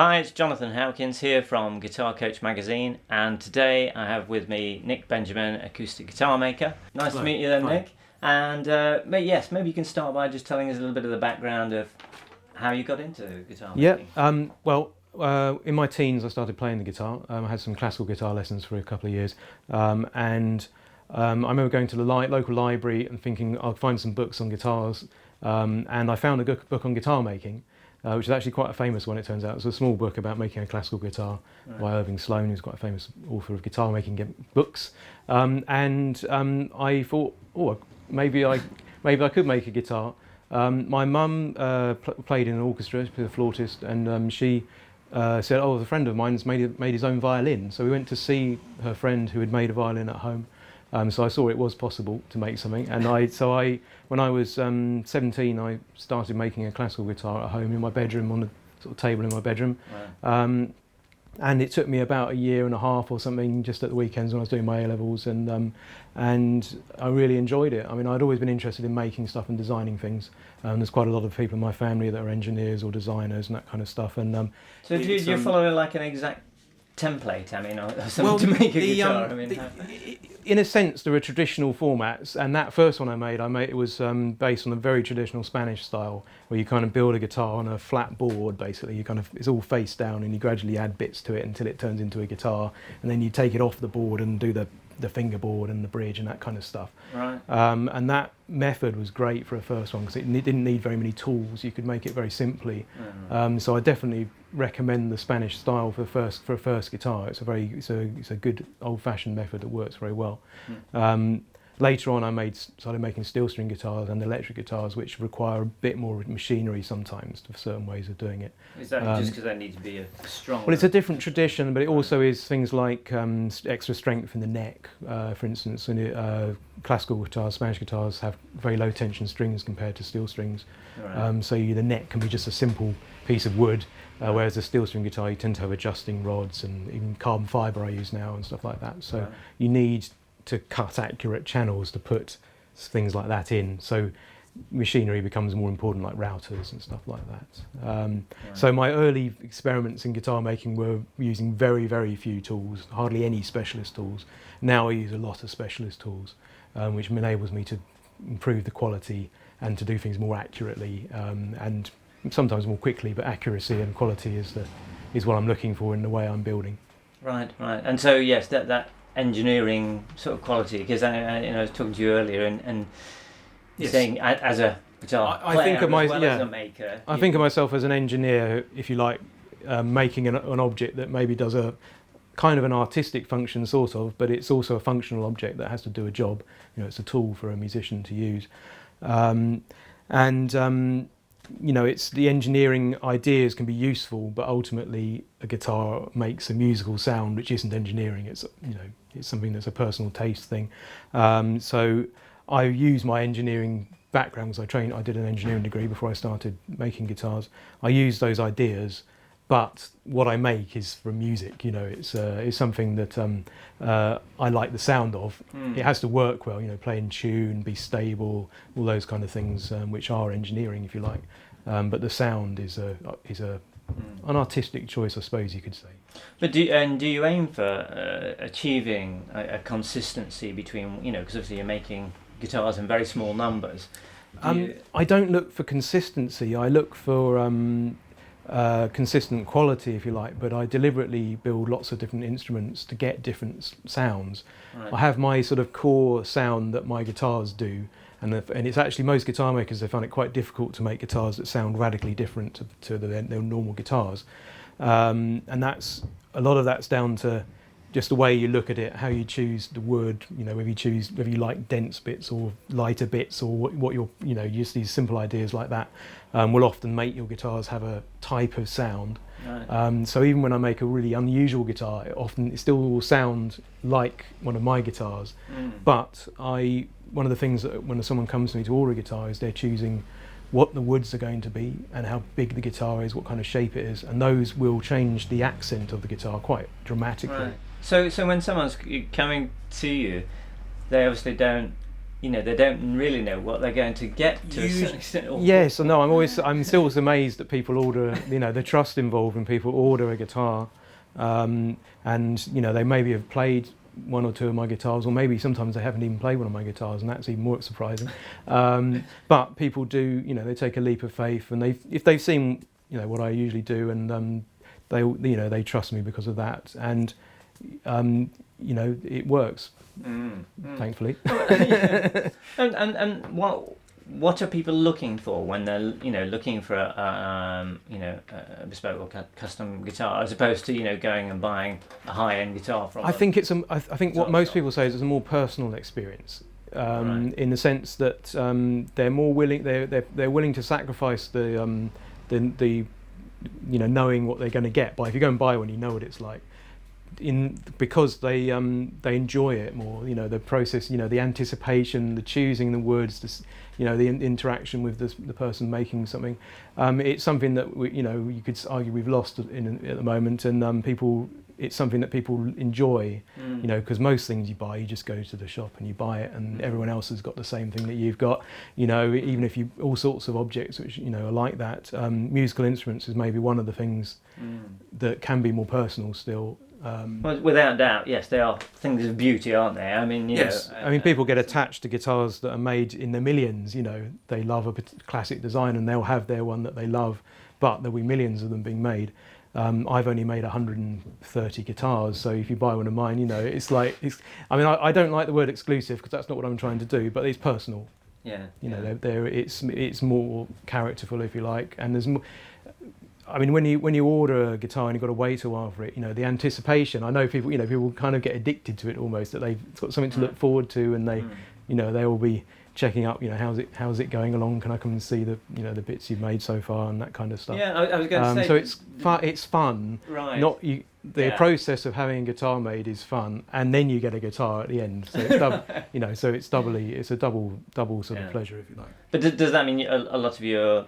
Hi, it's Jonathan Howkins here from Guitar Coach magazine, and today I have with me Nick Benjamin, acoustic guitar maker. Nice Hello. to meet you then, Hi. Nick. And maybe you can start by just telling us a little bit of the background of how you got into guitar making. In my teens I started playing the guitar. I had some classical guitar lessons for a couple of years, I remember going to the local library and thinking I'll find some books on guitars, and I found a book on guitar making, which is actually quite a famous one, it turns out. It's a small book about making a classical guitar by Irving Sloane, who's quite a famous author of guitar making books. I thought, maybe I could make a guitar. My mum played in an orchestra, she was a flautist, and she said, a friend of mine's made his own violin. So we went to see her friend who had made a violin at home. So I saw it was possible to make something, and when I was 17, I started making a classical guitar at home in my bedroom, on the sort of table in my bedroom. Wow. And it took me about a year and a half or something, just at the weekends when I was doing my A-levels, and I really enjoyed it. I mean, I'd always been interested in making stuff and designing things. There's quite a lot of people in my family that are engineers or designers and that kind of stuff. And so do you follow like an exact template, or something to make a guitar? In a sense, there are traditional formats, and that first one I made it was based on a very traditional Spanish style, where you kind of build a guitar on a flat board. Basically, it's all face down, and you gradually add bits to it until it turns into a guitar, and then you take it off the board and do the fingerboard and the bridge and that kind of stuff. Right. And that method was great for a first one because it didn't need very many tools. You could make it very simply. So I definitely recommend the Spanish style for a first guitar. It's a good old-fashioned method that works very well. Later on, I started making steel string guitars and electric guitars, which require a bit more machinery sometimes for certain ways of doing it. Is that just because they need to be a strong? Well, it's a different tradition, but it also is things like extra strength in the neck. For instance, classical guitars, Spanish guitars, have very low tension strings compared to steel strings. Right. So the neck can be just a simple piece of wood, whereas a steel string guitar, you tend to have adjusting rods and even carbon fibre I use now and stuff like that. So you need to cut accurate channels to put things like that in. So machinery becomes more important, like routers and stuff like that. So my early experiments in guitar making were using very, very few tools, hardly any specialist tools. Now I use a lot of specialist tools, which enables me to improve the quality and to do things more accurately, and sometimes more quickly, but accuracy and quality is what I'm looking for in the way I'm building. Right. And so yes, that engineering sort of quality, because I was talking to you earlier and yes, saying as a guitar player, I think of as a maker. I think of myself as an engineer, if you like, making an object that maybe does a kind of an artistic function, sort of, but it's also a functional object that has to do a job. It's a tool for a musician to use, it's the engineering ideas can be useful, but ultimately a guitar makes a musical sound which isn't engineering. It's something that's a personal taste thing. So I use my engineering background, because I did an engineering degree before I started making guitars. I use those ideas, but what I make is from music. It's something that I like the sound of. It has to work well, play in tune, be stable, all those kind of things, which are engineering, if you like. But the sound is an artistic choice, I suppose you could say. But do you aim for achieving a consistency between, because obviously you're making guitars in very small numbers. I don't look for consistency. I look for consistent quality, if you like, but I deliberately build lots of different instruments to get different sounds. Right. I have my sort of core sound that my guitars do, and it's actually, most guitar makers, they find it quite difficult to make guitars that sound radically different to their normal guitars. And a lot of that's down to just the way you look at it, how you choose the wood, whether you like dense bits or lighter bits, or what just these simple ideas like that will often make your guitars have a type of sound. Right. So even when I make a really unusual guitar, it still will sound like one of my guitars. But one of the things that when someone comes to me to order a guitar is they're choosing what the woods are going to be and how big the guitar is, what kind of shape it is, and those will change the accent of the guitar quite dramatically. Right. So when someone's coming to you, they obviously don't they don't really know what they're going to get to a certain extent. Yes, no, I'm still amazed that people order, the trust involved when people order a guitar, and they maybe have played one or two of my guitars, or maybe sometimes they haven't even played one of my guitars, and that's even more surprising. But people do, they take a leap of faith, and if they've seen, what I usually do, and they trust me because of that, and it works. Thankfully. And what are people looking for when they're looking for a bespoke or custom guitar, as opposed to going and buying a high-end guitar from? I think what most people say is it's a more personal experience, in the sense that they're more willing, they're willing to sacrifice the knowing what they're going to get. But if you go and buy one, you know what it's like. Because they enjoy it more, the process, the anticipation, the choosing the woods, the interaction with the person making something. It's something that you could argue we've lost at the moment, and it's something that people enjoy, because most things you buy, you just go to the shop and you buy it, and everyone else has got the same thing that you've got, even if all sorts of objects which are like that. Musical instruments is maybe one of the things that can be more personal still. Well, without doubt, yes, they are things of beauty, aren't they? I mean, yes. People get attached to guitars that are made in the millions. They love a classic design, and they'll have their one that they love, but there'll be millions of them being made. I've only made 130 guitars, so if you buy one of mine, I don't like the word exclusive, because that's not what I'm trying to do, but it's personal. Yeah. It's more characterful, if you like, and there's more. When you order a guitar and you've got to wait a while for it, the anticipation. I know people, people kind of get addicted to it almost. That they've got something to look forward to, and they will be checking up. How's it going along? Can I come and see the the bits you've made so far and that kind of stuff. Yeah, I was going to say. So it's fun. Right. The process of having a guitar made is fun, and then you get a guitar at the end. So it's it's a double sort of pleasure, if you like. But does that mean a lot of your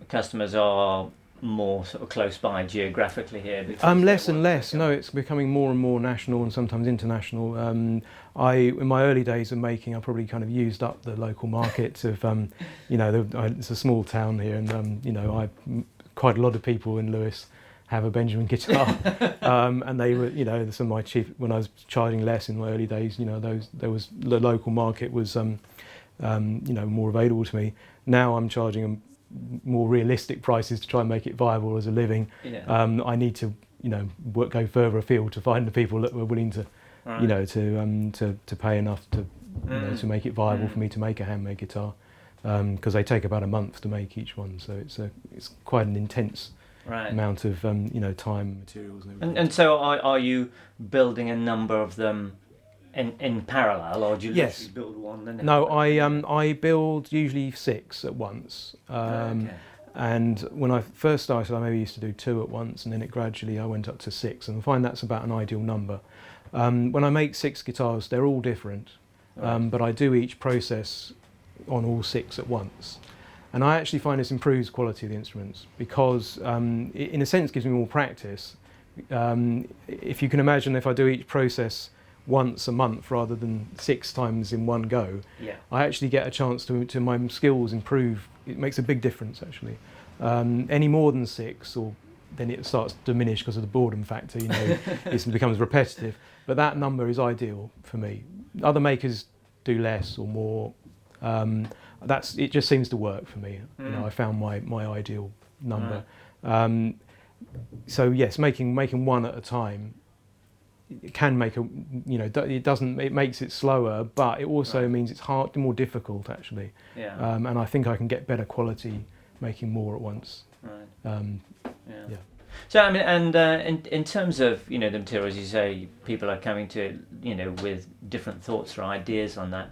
customers are more sort of close by geographically here? Less and less. No, it's becoming more and more national and sometimes international. In my early days of making, I probably kind of used up the local market of, it's a small town here, and quite a lot of people in Lewes have a Benjamin guitar, and they were, some of my cheap, when I was charging less in my early days, the local market was, more available to me. Now I'm charging more realistic prices to try and make it viable as a living. I need to go further afield to find the people that were willing to to pay enough to to make it viable for me to make a handmade guitar, because they take about a month to make each one, so it's quite an intense amount of time, materials and everything. And so are you building a number of them in parallel, or do you literally build one? Then no, I build usually 6 at once. And when I first started, I maybe used to do 2 at once, and then I went up to 6, and I find that's about an ideal number. When I make 6 guitars, they're all different, but I do each process on all 6 at once. And I actually find this improves quality of the instruments, because it, in a sense, gives me more practice. If you can imagine, if I do each process once a month rather than 6 times in one go, I actually get a chance to my skills improve. It makes a big difference, actually. Any more than 6, or then it starts to diminish because of the boredom factor. It becomes repetitive. But that number is ideal for me. Other makers do less or more. It just seems to work for me. I found my ideal number. So yes, making one at a time. It can make it makes it slower, but it also means it's more difficult, actually. And I think I can get better quality making more at once. So and in terms of the materials, you say people are coming to with different thoughts or ideas on that.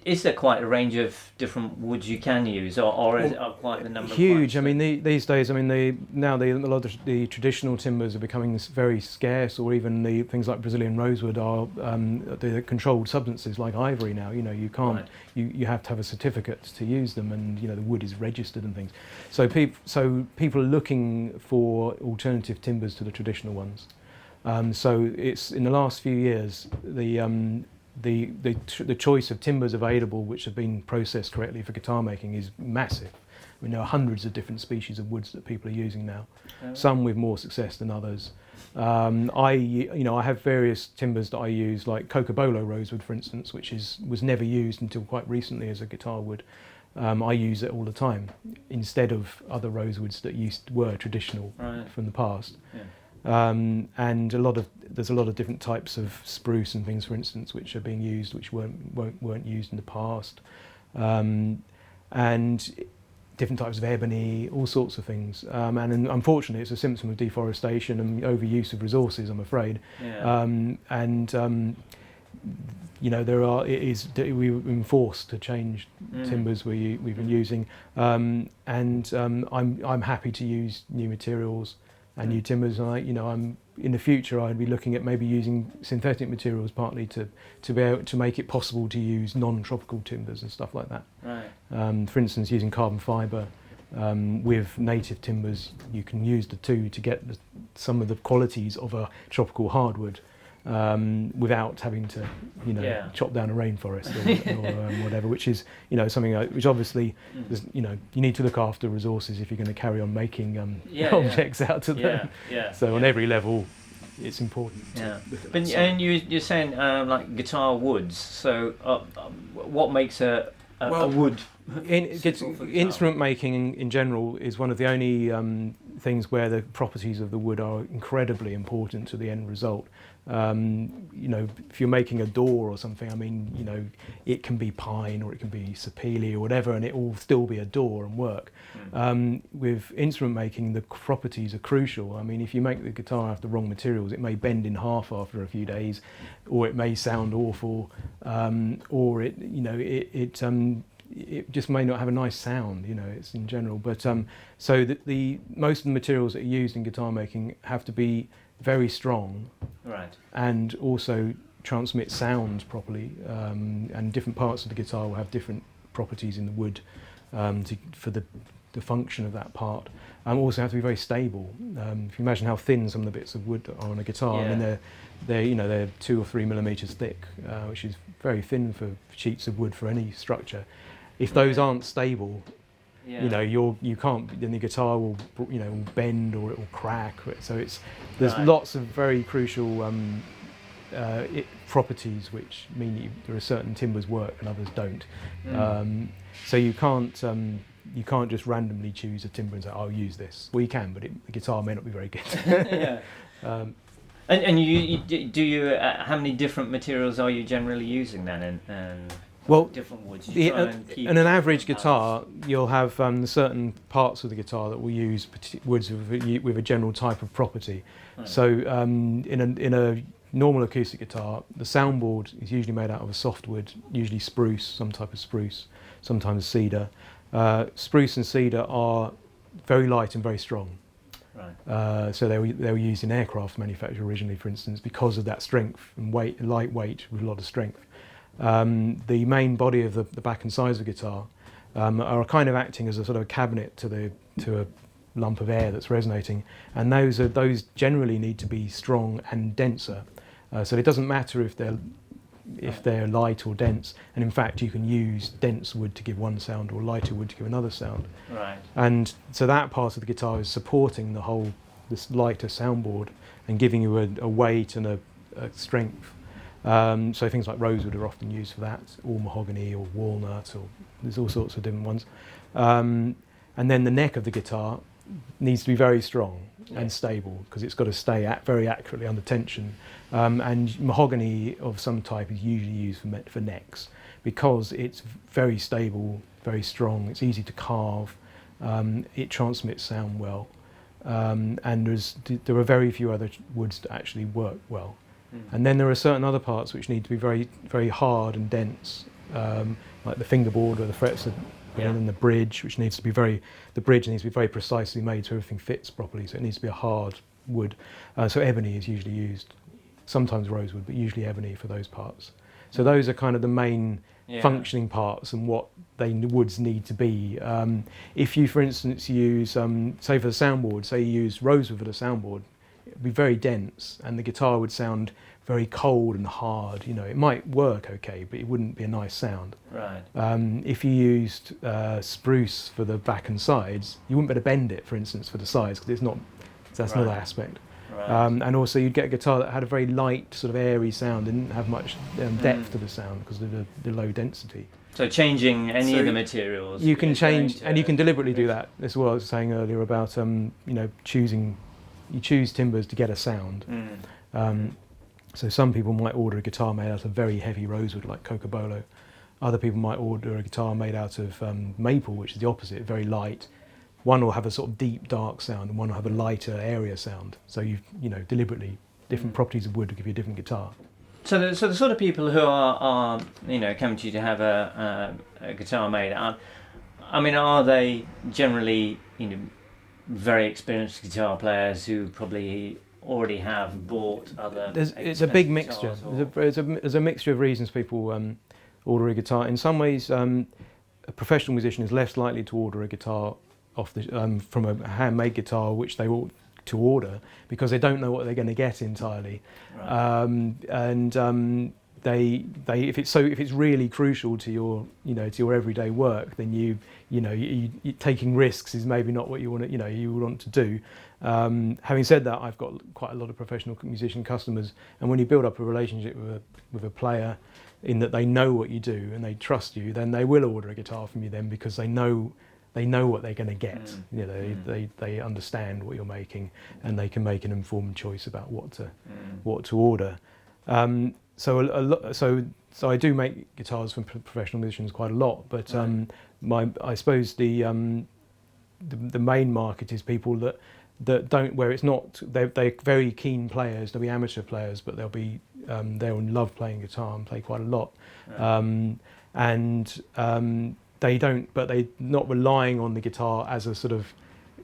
Is there quite a range of different woods you can use, or is it quite the number? Huge. These days, a lot of the traditional timbers are becoming very scarce, or even the things like Brazilian rosewood are the controlled substances like ivory now. You can't. You have to have a certificate to use them, and the wood is registered and things. So people are looking for alternative timbers to the traditional ones. So it's in the last few years the choice of timbers available which have been processed correctly for guitar making is massive. I mean, there are hundreds of different species of woods that people are using now, some with more success than others. I have various timbers that I use, like Cocobolo rosewood, for instance, which was never used until quite recently as a guitar wood. I use it all the time instead of other rosewoods that were traditional from the past. Yeah. And there's a lot of different types of spruce and things, for instance, which are being used, which weren't used in the past, and different types of ebony, all sorts of things. And unfortunately, it's a symptom of deforestation and overuse of resources, I'm afraid. Yeah. We've been forced to change timbers we've been using, and I'm happy to use new materials and new timbers. I'm in the future I'd be looking at maybe using synthetic materials partly to be able to make it possible to use non-tropical timbers and stuff like that. Right. For instance, using carbon fibre with native timbers, you can use the two to get some of the qualities of a tropical hardwood. Without having to, chop down a rainforest or whatever, which is, something which obviously, you need to look after resources if you're going to carry on making objects out of them. So on every level, it's important. Yeah. And you're saying like guitar woods. So what makes a wood? Instrument making in general is one of the only things where the properties of the wood are incredibly important to the end result. If you're making a door or something, it can be pine or it can be sapele or whatever, and it will still be a door and work. With instrument making, the properties are crucial. If you make the guitar out of the wrong materials, it may bend in half after a few days, or it may sound awful, or it just may not have a nice sound. It's in general. But so the most of the materials that are used in guitar making have to be very strong, right, and also transmit sound properly, and different parts of the guitar will have different properties in the wood for the function of that part. Also have to be very stable. If you imagine how thin some of the bits of wood are on a guitar, they're 2 or 3 millimeters thick, which is very thin for sheets of wood for any structure. If those aren't stable, you can't. Then the guitar will, bend or it will crack. So there's lots of very crucial properties which mean there are certain timbers work and others don't. So you can't just randomly choose a timber and say, "I'll use this." Well, you can, but the guitar may not be very good. And you how many different materials are you generally using then? Well, different woods. In an average guitar, you'll have certain parts of the guitar that will use woods with a general type of property. Right. So in a normal acoustic guitar, the soundboard is usually made out of a softwood, usually spruce, some type of spruce, sometimes cedar. Spruce and cedar are very light and very strong. Right. So they were used in aircraft manufacture originally, for instance, because of that strength and weight, lightweight with a lot of strength. The main body of the back and sides of the guitar are kind of acting as a sort of cabinet to a lump of air that's resonating, and those generally need to be strong and denser. So it doesn't matter if they're light or dense, and in fact you can use dense wood to give one sound or lighter wood to give another sound. Right. And so that part of the guitar is supporting this lighter soundboard and giving you a weight and a strength. So things like rosewood are often used for that, or mahogany or walnut, or there's all sorts of different ones. And then the neck of the guitar needs to be very strong and stable, because it's got to stay very accurately under tension. And mahogany of some type is usually used for necks, because it's very stable, very strong, it's easy to carve, it transmits sound well, and there are very few other woods that actually work well. And then there are certain other parts which need to be very, very hard and dense, like the fingerboard where the frets are, and the bridge, which needs to be the bridge needs to be very precisely made so everything fits properly. So it needs to be a hard wood. So ebony is usually used, sometimes rosewood, but usually ebony for those parts. So those are kind of the main functioning parts and what the woods need to be. If you, for instance, use, say for the soundboard, say you use rosewood for the soundboard, it would be very dense, and the guitar would sound very cold and hard. It might work okay, but it wouldn't be a nice sound. Right. If you used spruce for the back and sides, you wouldn't be able to bend it, for instance, for the sides, because that's Right. another aspect. Right. And also you'd get a guitar that had a very light, sort of airy sound, didn't have much depth to the sound because of the low density. So changing any of the materials. You can change, and you can deliberately do that. This is what I was saying earlier about you choose timbers to get a sound. So some people might order a guitar made out of very heavy rosewood like Cocobolo. Other people might order a guitar made out of maple, which is the opposite, very light. One will have a sort of deep, dark sound, and one will have a lighter, airier sound. So deliberately different properties of wood to give you a different guitar. So the sort of people who are coming to you to have a guitar made, are they generally very experienced guitar players who probably already have bought other? It's a big mixture. There's a mixture of reasons people order a guitar. In some ways, a professional musician is less likely to order a guitar from a handmade guitar, which they ought to order, because they don't know what they're going to get entirely. Right. If it's really crucial to your everyday work, then you taking risks is maybe not what you want to do. Having said that, I've got quite a lot of professional musician customers, and when you build up a relationship with a player, in that they know what you do and they trust you, then they will order a guitar from you then, because they know what they're going to get. They understand what you're making, and they can make an informed choice about what to order. So I do make guitars for professional musicians quite a lot, but I suppose the main market is people that don't, where it's not, they're very keen players. They'll be amateur players, but they'll love playing guitar and play quite a lot. They're not relying on the guitar as a sort of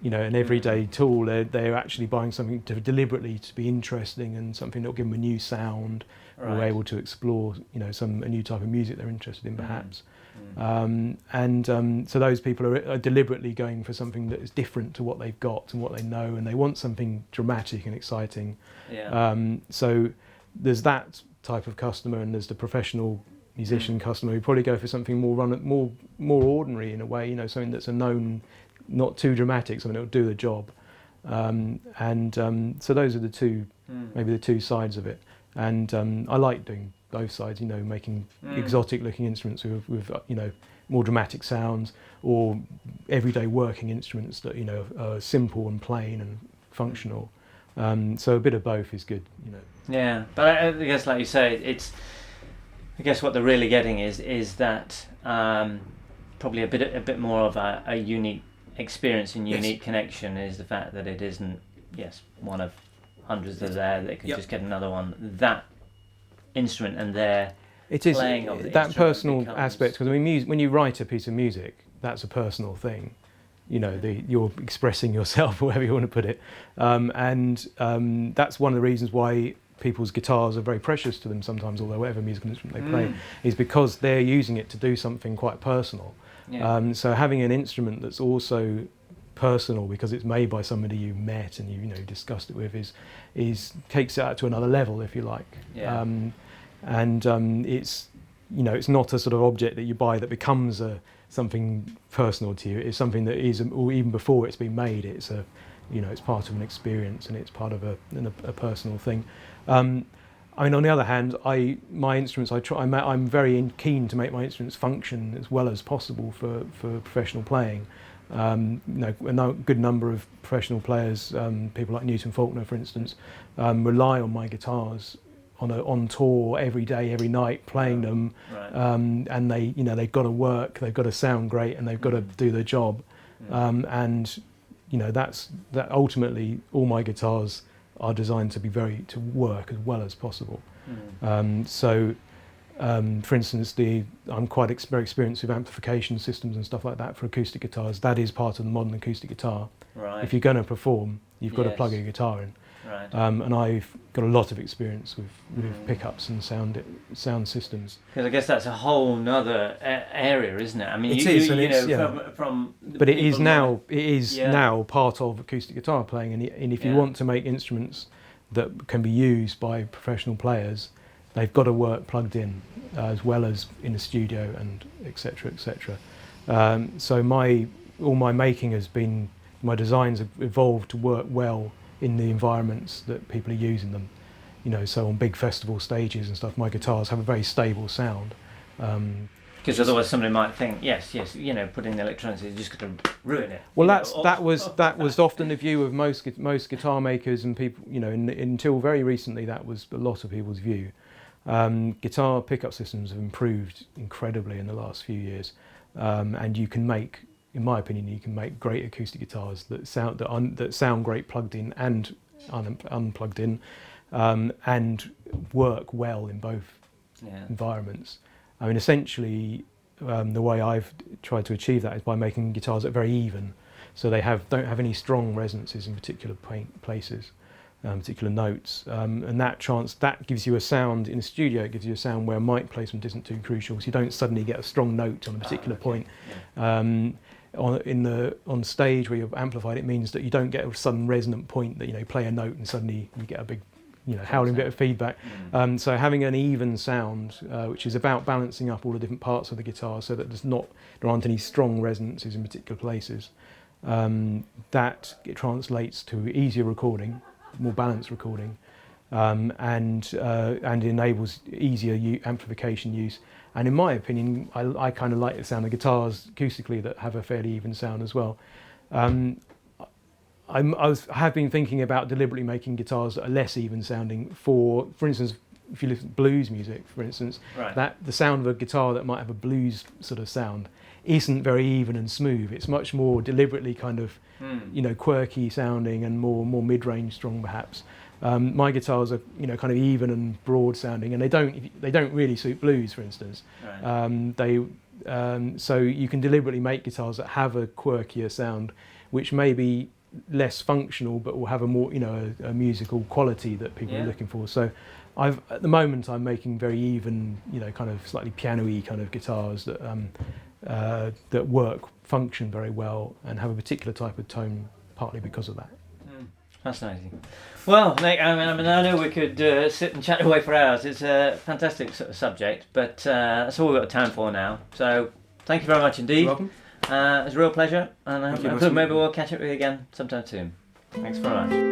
an everyday tool. They're actually buying something deliberately to be interesting, and something that will give them a new sound, or able to explore a new type of music they're interested in perhaps. So those people are deliberately going for something that is different to what they've got and what they know, and they want something dramatic and exciting. So there's that type of customer, and there's the professional musician customer who probably go for something more ordinary in a way, something that's a known, not too dramatic, something that will do the job. So those are maybe the two sides of it. And I like doing both sides, making exotic looking instruments with more dramatic sounds, or everyday working instruments that are simple and plain and functional. So a bit of both is good, Yeah, but I guess, like you say, I guess what they're really getting is that probably a bit more of a unique experience and unique connection is the fact that it isn't one of hundreds that are there. They could just get another one. That instrument and their playing of it. That personal aspect, because when you write a piece of music, that's a personal thing. You're expressing yourself, or whatever you want to put it, and that's one of the reasons why people's guitars are very precious to them sometimes, although whatever musical instrument they play, is because they're using it to do something quite personal. So having an instrument that's also personal because it's made by somebody you met and you discussed it with is takes it out to another level, if you like. It's not a sort of object that you buy that becomes something personal to you. It's something that is, or even before it's been made, it's part of an experience, and it's part of a personal thing. On the other hand, my instruments, I'm very keen to make my instruments function as well as possible for professional playing. A good number of professional players, people like Newton Faulkner, for instance, rely on my guitars on tour every day, every night, playing them, and they've got to work, they've got to sound great, and they've got to do their job, that ultimately all my guitars are designed to work as well as possible. For instance, I'm quite very experienced with amplification systems and stuff like that for acoustic guitars. That is part of the modern acoustic guitar. If you're going to perform, you've got to plug a guitar in. And I've got a lot of experience with pickups and sound systems. Because I guess that's a whole nother area, isn't it? I mean, but it is now part of acoustic guitar playing, and if you want to make instruments that can be used by professional players, they've got to work plugged in as well as in a studio, and etc. etc. So all my making has been, my designs have evolved to work well in the environments that people are using them. So on big festival stages and stuff, my guitars have a very stable sound. Because otherwise somebody might think, yes, putting the electronics is just going to ruin it. Well, that was often the view of most guitar makers and people. Until very recently, that was a lot of people's view. Guitar pickup systems have improved incredibly in the last few years, and you can make, in my opinion, great acoustic guitars that sound great plugged in and unplugged in, and work well in both environments. I mean, essentially, the way I've tried to achieve that is by making guitars that are very even, so they don't have any strong resonances in particular places, particular notes, and that gives you a sound in a studio. It gives you a sound where mic placement isn't too crucial, so you don't suddenly get a strong note on a particular point. On stage where you're amplified, it means that you don't get a sudden resonant point that play a note and suddenly you get a big howling bit of feedback. So having an even sound, which is about balancing up all the different parts of the guitar so that there aren't any strong resonances in particular places, that it translates to easier recording, more balanced recording, and enables easier amplification use. And in my opinion, I kind of like the sound of guitars acoustically that have a fairly even sound as well. I have been thinking about deliberately making guitars that are less even sounding for instance, if you listen to blues music, for instance, that the sound of a guitar that might have a blues sort of sound isn't very even and smooth. It's much more deliberately kind of, quirky sounding and more mid-range strong perhaps. My guitars are, kind of even and broad sounding, and they don't really suit blues, for instance. So you can deliberately make guitars that have a quirkier sound, which may be less functional, but will have a more, a musical quality that people are looking for. So at the moment I'm making very even, kind of slightly piano-y kind of guitars that function very well and have a particular type of tone, partly because of that. Fascinating. Well, Nick, I know we could sit and chat away for hours. It's a fantastic sort of subject, but that's all we've got time for now. So thank you very much indeed. You're welcome. It was a real pleasure, and maybe we'll catch up with you again sometime soon. Thanks very much.